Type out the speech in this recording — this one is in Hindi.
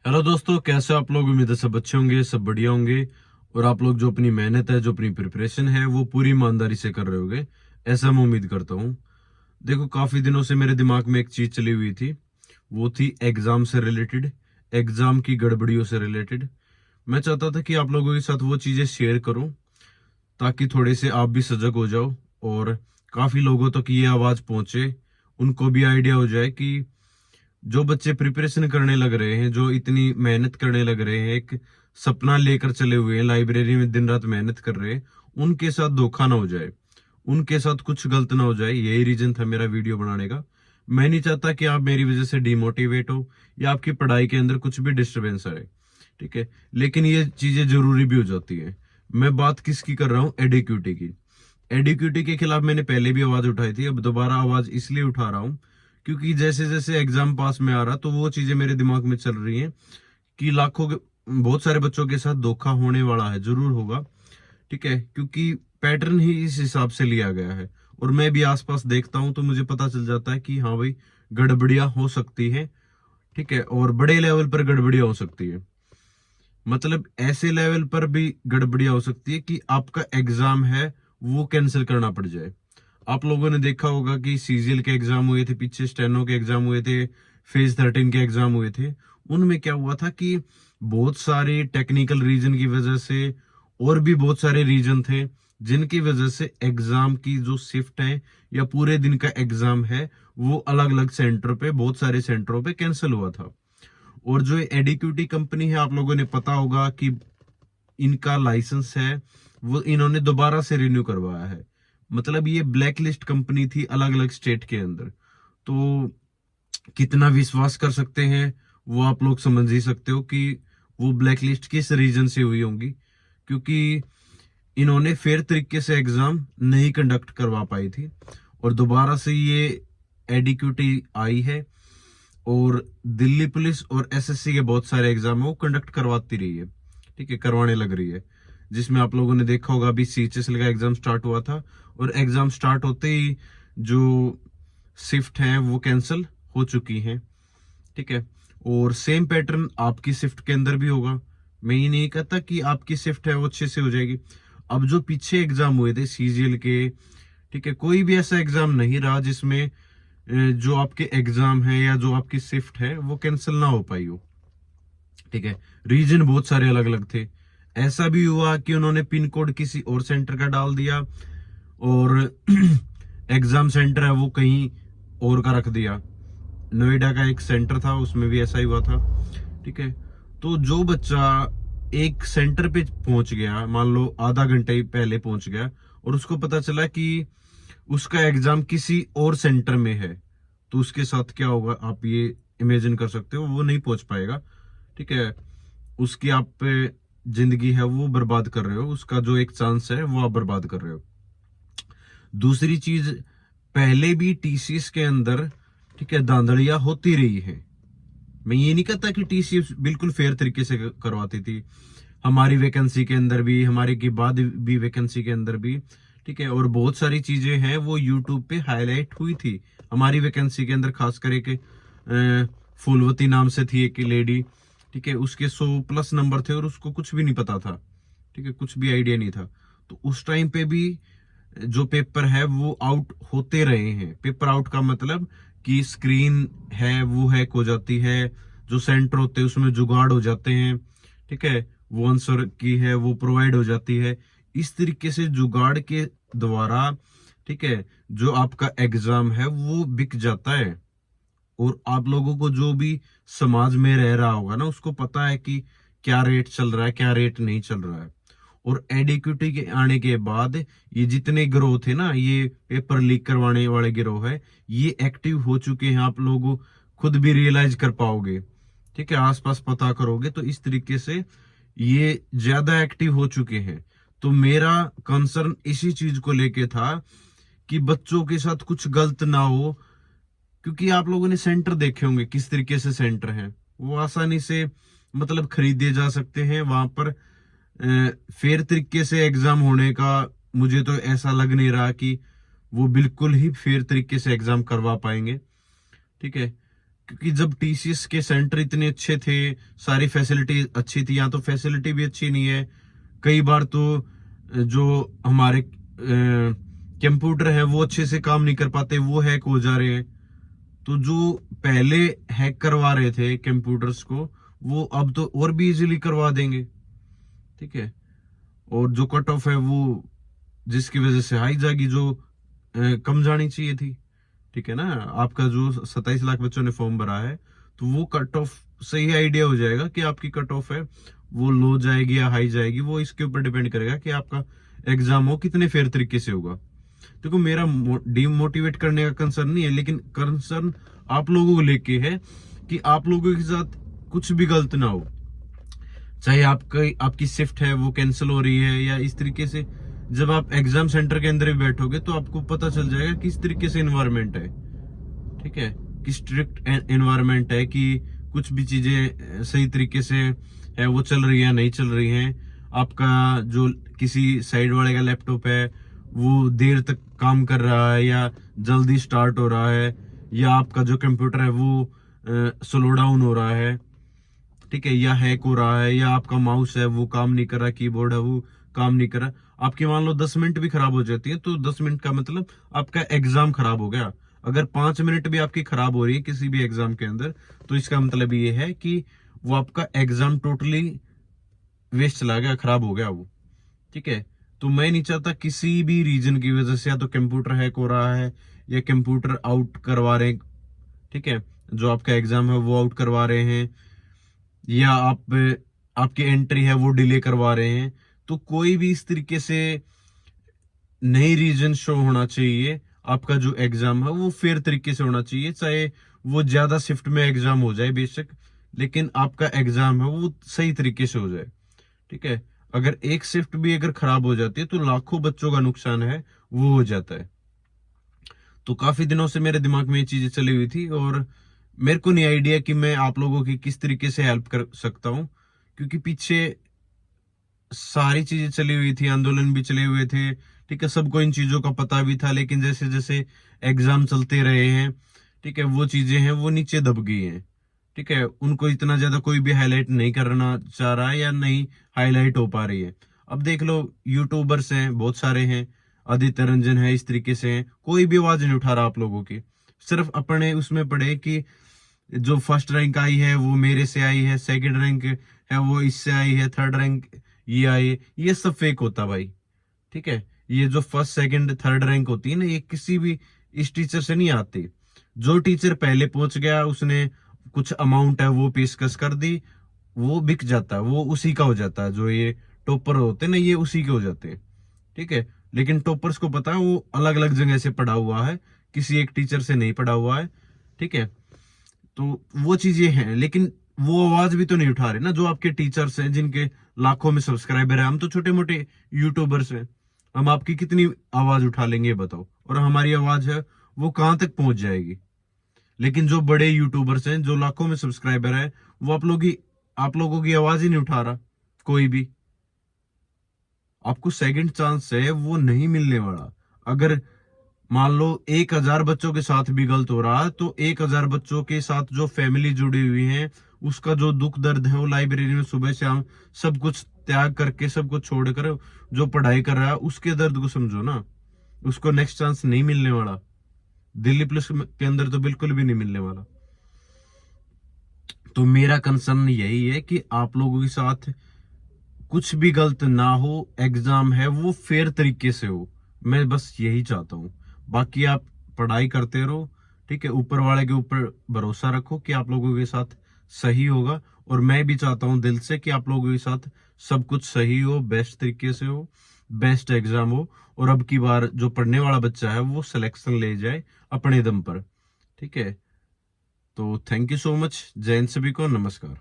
हेलो दोस्तों, कैसे आप लोग। उम्मीद है सब अच्छे होंगे, सब बढ़िया होंगे। और आप लोग जो अपनी मेहनत है, जो अपनी प्रिपरेशन है, वो पूरी ईमानदारी से कर रहे होगे, ऐसा मैं उम्मीद करता हूँ। देखो, काफी दिनों से मेरे दिमाग में एक चीज चली हुई थी। वो थी एग्जाम से रिलेटेड, एग्जाम की गड़बड़ियों से रिलेटेड। मैं चाहता था कि आप लोगों के साथ वो चीजें शेयर करूं, ताकि थोड़े से आप भी सजग हो जाओ और काफी लोगों तक ये आवाज पहुंचे, उनको भी आइडिया हो जाए कि जो बच्चे प्रिपरेशन करने लग रहे हैं, जो इतनी मेहनत करने लग रहे हैं, एक सपना लेकर चले हुए हैं, लाइब्रेरी में दिन रात मेहनत कर रहे हैं, उनके साथ धोखा ना हो जाए, उनके साथ कुछ गलत ना हो जाए। यही रीजन था मेरा वीडियो बनाने का। मैं नहीं चाहता कि आप मेरी वजह से डिमोटिवेट हो या आपकी पढ़ाई के अंदर कुछ भी डिस्टरबेंस आए। ठीक है, लेकिन ये चीजें जरूरी भी हो जाती है। मैं बात किसकी कर रहा हूँ? एडिक्यूटी की। एडिक्यूटी के खिलाफ मैंने पहले भी आवाज उठाई थी, अब दोबारा आवाज इसलिए उठा रहा हूँ क्योंकि जैसे जैसे एग्जाम पास में आ रहा, तो वो चीजें मेरे दिमाग में चल रही हैं कि बहुत सारे बच्चों के साथ धोखा होने वाला है, जरूर होगा। ठीक है, क्योंकि पैटर्न ही इस हिसाब से लिया गया है। और मैं भी आसपास देखता हूँ तो मुझे पता चल जाता है कि हाँ भाई, गड़बड़ियां हो सकती है। ठीक है, और बड़े लेवल पर गड़बड़ियां हो सकती है। मतलब ऐसे लेवल पर भी गड़बड़ियां हो सकती है कि आपका एग्जाम है वो कैंसिल करना पड़ जाए। आप लोगों ने देखा होगा कि सीजीएल के एग्जाम हुए थे, पीछे स्टेनो के एग्जाम हुए थे, फेज 13 के एग्जाम हुए थे। उनमें क्या हुआ था कि बहुत सारे टेक्निकल रीजन की वजह से, और भी बहुत सारे रीजन थे जिनकी वजह से एग्जाम की जो शिफ्ट है या पूरे दिन का एग्जाम है, वो अलग अलग सेंटर पे, बहुत सारे सेंटरों पे कैंसिल हुआ था। और जो एडिक्यूटी कंपनी है, आप लोगों ने पता होगा कि इनका लाइसेंस है वो इन्होंने दोबारा से रिन्यू करवाया है। मतलब ये ब्लैक लिस्ट कंपनी थी अलग अलग स्टेट के अंदर। तो कितना विश्वास कर सकते हैं वो आप लोग समझ ही सकते हो कि वो ब्लैक लिस्ट किस रीजन से हुई होंगी। क्योंकि इन्होंने फेयर तरीके से एग्जाम नहीं कंडक्ट करवा पाई थी, और दोबारा से ये एडिक्यूटी आई है, और दिल्ली पुलिस और एसएससी के बहुत सारे एग्जाम है वो कंडक्ट करवाती रही है। ठीक है, करवाने लग रही है। जिसमें आप लोगों ने देखा होगा, अभी सीएचएसएल का एग्जाम स्टार्ट हुआ था, और एग्जाम स्टार्ट होते ही जो शिफ्ट है वो कैंसिल हो चुकी हैं। ठीक है, और सेम पैटर्न आपकी शिफ्ट के अंदर भी होगा। मैं ये नहीं कहता कि आपकी शिफ्ट है वो अच्छे से हो जाएगी। अब जो पीछे एग्जाम हुए थे सीजीएल के, ठीक है, कोई भी ऐसा एग्जाम नहीं रहा जिसमें जो आपके एग्जाम है या जो आपकी शिफ्ट है वो कैंसिल ना हो पाई हो। ठीक है, रीजन बहुत सारे अलग अलग थे। ऐसा भी हुआ कि उन्होंने पिन कोड किसी और सेंटर का डाल दिया, और एग्जाम सेंटर है वो कहीं और का रख दिया। नोएडा का एक सेंटर था, उसमें भी ऐसा ही हुआ था। ठीक है, तो जो बच्चा एक सेंटर पे पहुंच गया, मान लो आधा घंटे ही पहले पहुंच गया, और उसको पता चला कि उसका एग्जाम किसी और सेंटर में है, तो उसके साथ क्या होगा आप ये इमेजिन कर सकते हो। वो नहीं पहुंच पाएगा। ठीक है, उसकी आप पे जिंदगी है वो बर्बाद कर रहे हो, उसका जो एक चांस है वो आप बर्बाद कर रहे हो। दूसरी चीज, पहले भी टीसीएस के अंदर, ठीक है, धांधलियां होती रही है। मैं ये नहीं कहता कि टीसीएस बिल्कुल फेयर तरीके से करवाती थी। हमारी वैकेंसी के अंदर भी, हमारे के बाद भी वैकेंसी के अंदर भी, ठीक है, और बहुत सारी चीजें हैं वो यूट्यूब पे हाईलाइट हुई थी। हमारी वैकेंसी के अंदर खास करके फूलवती नाम से थी एक लेडी। ठीक है, उसके 100+ नंबर थे और उसको कुछ भी नहीं पता था। ठीक है, कुछ भी आइडिया नहीं था। तो उस टाइम पे भी जो पेपर है वो आउट होते रहे हैं। पेपर आउट का मतलब कि स्क्रीन है वो हैक हो जाती है, जो सेंटर होते हैं उसमें जुगाड़ हो जाते हैं। ठीक है, वो आंसर की है वो प्रोवाइड हो जाती है। इस तरीके से जुगाड़ के द्वारा, ठीक है, जो आपका एग्जाम है वो बिक जाता है। और आप लोगों को जो भी समाज में रह रहा होगा ना, उसको पता है कि क्या रेट चल रहा है, क्या रेट नहीं चल रहा है। और एडिक्यूटी के आने के बाद ये जितने गिरोह थे ना, ये पेपर लीक करवाने वाले गिरोह है, ये एक्टिव हो चुके हैं। आप लोग खुद भी रियलाइज कर पाओगे। ठीक है, आसपास पता करोगे तो इस तरीके से ये ज्यादा एक्टिव हो चुके हैं। तो मेरा कंसर्न इसी चीज को लेके था कि बच्चों के साथ कुछ गलत ना हो। क्योंकि आप लोगों ने सेंटर देखे होंगे किस तरीके से सेंटर हैं, वो आसानी से मतलब खरीदे जा सकते हैं वहां पर। फेयर तरीके से एग्जाम होने का मुझे तो ऐसा लग नहीं रहा कि वो बिल्कुल ही फेयर तरीके से एग्जाम करवा पाएंगे। ठीक है, क्योंकि जब टीसीएस के सेंटर इतने अच्छे थे, सारी फैसिलिटी अच्छी थी, यहाँ तो फैसिलिटी भी अच्छी नहीं है। कई बार तो जो हमारे कंप्यूटर है वो अच्छे से काम नहीं कर पाते, वो हैक हो जा रहे हैं। तो जो पहले हैक करवा रहे थे कंप्यूटर्स को, वो अब तो और भी इजीली करवा देंगे। ठीक है, और जो कट ऑफ है वो जिसकी वजह से हाई जाएगी, जो कम जानी चाहिए थी। ठीक है ना, आपका जो 27 लाख बच्चों ने फॉर्म भरा है, तो वो कट ऑफ सही आइडिया हो जाएगा कि आपकी कट ऑफ है वो लो जाएगी या हाई जाएगी। वो इसके ऊपर डिपेंड करेगा कि आपका एग्जाम हो कितने फेयर तरीके से होगा। देखो, मेरा डीमोटिवेट करने का कंसर्न नहीं है, लेकिन कंसर्न आप लोगों को लेके है कि आप लोगों के साथ कुछ भी गलत ना हो। चाहे आपकी शिफ्ट है वो कैंसिल हो रही है या इस तरीके से, जब आप एग्जाम सेंटर के अंदर भी बैठोगे तो आपको पता चल जाएगा किस तरीके से एनवायरनमेंट है। ठीक है, कि स्ट्रिक्ट एनवायरनमेंट है, कि कुछ भी चीजें सही तरीके से है वो चल रही है नहीं चल रही है। आपका जो किसी साइड वाले का लैपटॉप है वो देर तक काम कर रहा है या जल्दी स्टार्ट हो रहा है, या आपका जो कंप्यूटर है वो स्लो डाउन हो रहा है। ठीक है, या हैक हो रहा है, या आपका माउस है वो काम नहीं कर रहा, कीबोर्ड है वो काम नहीं कर रहा। आपकी मान लो 10 मिनट भी खराब हो जाती है, तो 10 मिनट का मतलब आपका एग्जाम खराब हो गया। अगर 5 मिनट भी आपकी खराब हो रही है किसी भी एग्जाम के अंदर, तो इसका मतलब ये है कि वो आपका एग्जाम टोटली वेस्ट चला गया, खराब हो गया वो। ठीक है, तो मैं नहीं चाहता किसी भी रीजन की वजह से या तो कंप्यूटर हैक हो रहा है या कंप्यूटर आउट करवा रहे हैं। ठीक है, जो आपका एग्जाम है वो आउट करवा रहे हैं, या आपकी एंट्री है वो डिले करवा रहे हैं। तो कोई भी इस तरीके से नई रीजन शो होना चाहिए। आपका जो एग्जाम है वो फेयर तरीके से होना चाहिए, चाहे वो ज्यादा शिफ्ट में एग्जाम हो जाए बेशक, लेकिन आपका एग्जाम है वो सही तरीके से हो जाए। ठीक है, अगर एक शिफ्ट भी अगर खराब हो जाती है तो लाखों बच्चों का नुकसान है वो हो जाता है। तो काफी दिनों से मेरे दिमाग में ये चीजें चली हुई थी, और मेरे को नहीं आइडिया कि मैं आप लोगों की किस तरीके से हेल्प कर सकता हूँ, क्योंकि पीछे सारी चीजें चली हुई थी, आंदोलन भी चले हुए थे। ठीक है, सबको इन चीजों का पता भी था, लेकिन जैसे जैसे एग्जाम चलते रहे हैं, ठीक है, वो चीजें हैं वो नीचे दब गई हैं। ठीक है, उनको इतना ज्यादा कोई भी हाईलाइट नहीं करना चाह रहा है या नहीं हाईलाइट हो पा रही है। अब देख लो, यूट्यूबर्स हैं बहुत सारे हैं, आदित्य रंजन है, इस तरीके से हैं, कोई भी आवाज नहीं उठा रहा आप लोगों की। सिर्फ अपने उसमें पड़े कि जो फर्स्ट रैंक आई है वो मेरे से आई है, सेकंड रैंक है वो इससे आई है, थर्ड रैंक ये आई है, ये सब फेक होता भाई। ठीक है, ये जो फर्स्ट सेकंड थर्ड रैंक होती है ना, ये किसी भी इस टीचर से नहीं आती। जो टीचर पहले पहुंच गया, उसने कुछ अमाउंट है वो पेशकश कर दी, वो बिक जाता है, वो उसी का हो जाता है। जो ये टॉपर होते हैं ना, ये उसी के हो जाते हैं। ठीक है, लेकिन टॉपर्स को पता है वो अलग अलग जगह से पढ़ा हुआ है, किसी एक टीचर से नहीं पढ़ा हुआ है। ठीक है, तो वो चीजें हैं, लेकिन वो आवाज भी तो नहीं उठा रहे ना जो आपके टीचर्स हैं, जिनके लाखों में सब्सक्राइबर है। हम तो छोटे मोटे यूट्यूबर्स हैं, हम आपकी कितनी आवाज उठा लेंगे ये बताओ, और हमारी आवाज है वो कहां तक पहुंच जाएगी। लेकिन जो बड़े यूट्यूबर्स हैं, जो लाखों में सब्सक्राइबर है, वो आप लोगों की आवाज ही नहीं उठा रहा कोई भी। आपको सेकंड चांस है वो नहीं मिलने वाला। अगर मान लो 1000 बच्चों के साथ भी गलत हो रहा है, तो 1000 बच्चों के साथ जो फैमिली जुड़ी हुई है, उसका जो दुख दर्द है वो लाइब्रेरी में सुबह शाम सब कुछ त्याग करके, सब कुछ छोड़कर जो पढ़ाई कर रहा है, उसके दर्द को समझो ना। उसको नेक्स्ट चांस नहीं मिलने वाला, दिल्ली पुलिस के अंदर तो बिल्कुल भी नहीं मिलने वाला। तो मेरा कंसर्न यही है कि आप लोगों के साथ कुछ भी गलत ना हो, एग्जाम है वो फेयर तरीके से हो, मैं बस यही चाहता हूँ। बाकी आप पढ़ाई करते रहो। ठीक है, ऊपर वाले के ऊपर भरोसा रखो कि आप लोगों के साथ सही होगा, और मैं भी चाहता हूँ दिल से कि आप लोगों के साथ सब कुछ सही हो, बेस्ट तरीके से हो, बेस्ट एग्जाम हो, और अब की बार जो पढ़ने वाला बच्चा है वो सिलेक्शन ले जाए अपने दम पर। ठीक है, तो थैंक यू सो मच, जय हिंद सभी को, नमस्कार।